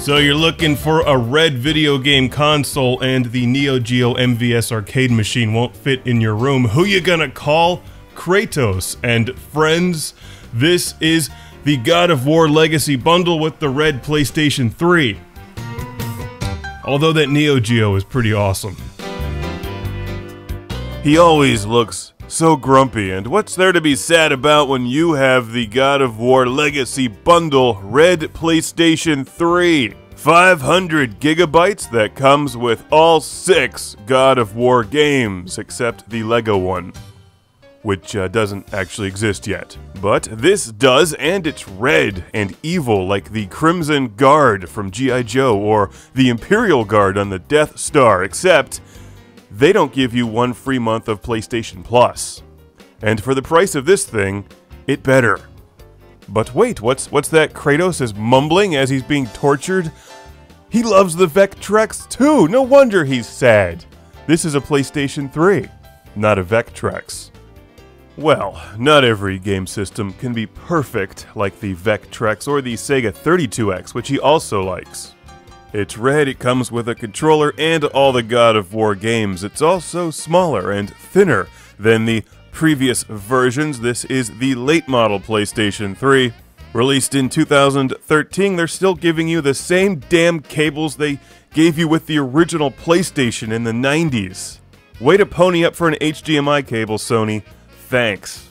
So you're looking for a red video game console and the Neo Geo MVS arcade machine won't fit in your room. Who you gonna call? Kratos and friends. This is the God of War Legacy bundle with the red PlayStation 3. Although that Neo Geo is pretty awesome. He always looks so grumpy, and what's there to be sad about when you have the God of War Legacy bundle red PlayStation 3? 500 gigabytes that comes with all 6 God of War games, except the Lego one, which doesn't actually exist yet. But this does, and it's red and evil like the Crimson Guard from G.I. Joe or the Imperial Guard on the Death Star, except they don't give you 1 free month of PlayStation Plus. And for the price of this thing, it better. But wait, what's that Kratos is mumbling as he's being tortured? He loves the Vectrex too! No wonder he's sad! This is a PlayStation 3, not a Vectrex. Well, not every game system can be perfect like the Vectrex or the Sega 32X, which he also likes. It's red, it comes with a controller and all the God of War games. It's also smaller and thinner than the previous versions. This is the late model PlayStation 3. Released in 2013, they're still giving you the same damn cables they gave you with the original PlayStation in the 90s. Way to pony up for an HDMI cable, Sony. Thanks.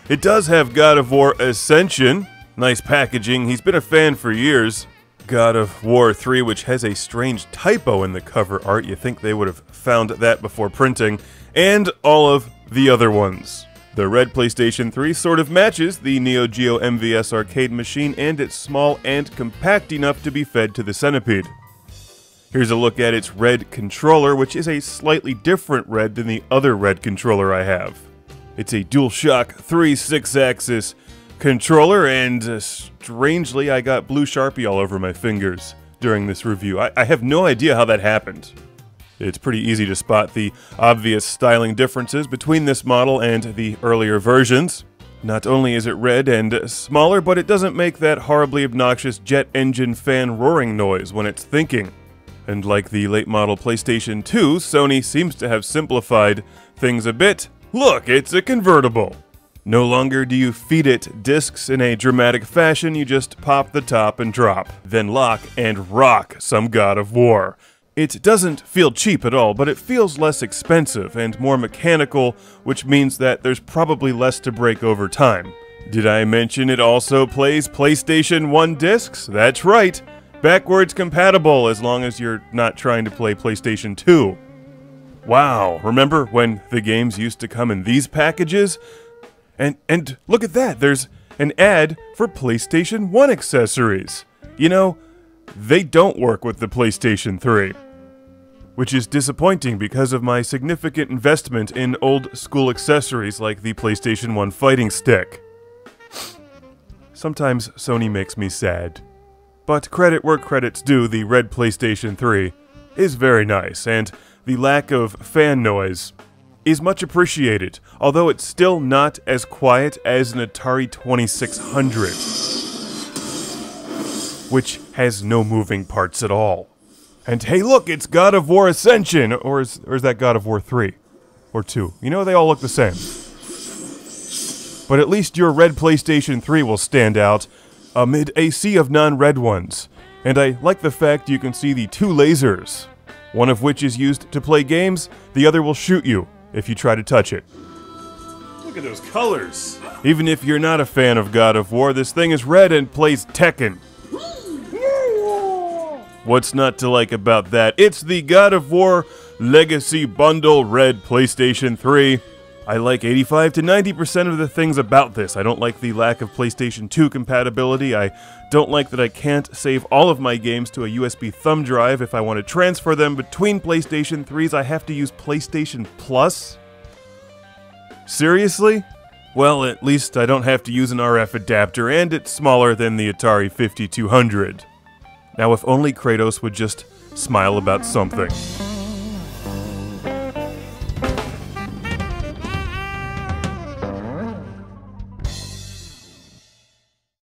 It does have God of War Ascension. Nice packaging, he's been a fan for years. God of War 3, which has a strange typo in the cover art. You think they would have found that before printing. And all of the other ones. The red PlayStation 3 sort of matches the Neo Geo MVS arcade machine, and it's small and compact enough to be fed to the Centipede. Here's a look at its red controller, which is a slightly different red than the other red controller I have. It's a DualShock 3 6-axis controller, and strangely I got blue Sharpie all over my fingers during this review. I have no idea how that happened. It's pretty easy to spot the obvious styling differences between this model and the earlier versions. Not only is it red and smaller, but it doesn't make that horribly obnoxious jet engine fan roaring noise when it's thinking. And like the late model PlayStation 2, Sony seems to have simplified things a bit. Look, it's a convertible! No longer do you feed it discs in a dramatic fashion, you just pop the top and drop, then lock and rock some God of War. It doesn't feel cheap at all, but it feels less expensive and more mechanical, which means that there's probably less to break over time. Did I mention it also plays PlayStation 1 discs? That's right! Backwards compatible as long as you're not trying to play PlayStation 2. Wow, remember when the games used to come in these packages? And look at that, there's an ad for PlayStation 1 accessories. You know, they don't work with the PlayStation 3. Which is disappointing because of my significant investment in old school accessories like the PlayStation 1 fighting stick. Sometimes Sony makes me sad. But credit where credit's due, the red PlayStation 3 is very nice, and the lack of fan noise is much appreciated, although it's still not as quiet as an Atari 2600, which has no moving parts at all. And hey look, it's God of War Ascension! Or is that God of War 3? Or 2? You know, they all look the same. But at least your red PlayStation 3 will stand out amid a sea of non-red ones. And I like the fact you can see the 2 lasers, one of which is used to play games, the other will shoot you if you try to touch it. Look at those colors! Even if you're not a fan of God of War, this thing is red and plays Tekken. What's not to like about that? It's the God of War Legacy Bundle Red PlayStation 3. I like 85 to 90% of the things about this. I don't like the lack of PlayStation 2 compatibility. I don't like that I can't save all of my games to a USB thumb drive. If I want to transfer them between PlayStation 3s, I have to use PlayStation Plus? Seriously? Well, at least I don't have to use an RF adapter, and it's smaller than the Atari 5200. Now, if only Kratos would just smile about something.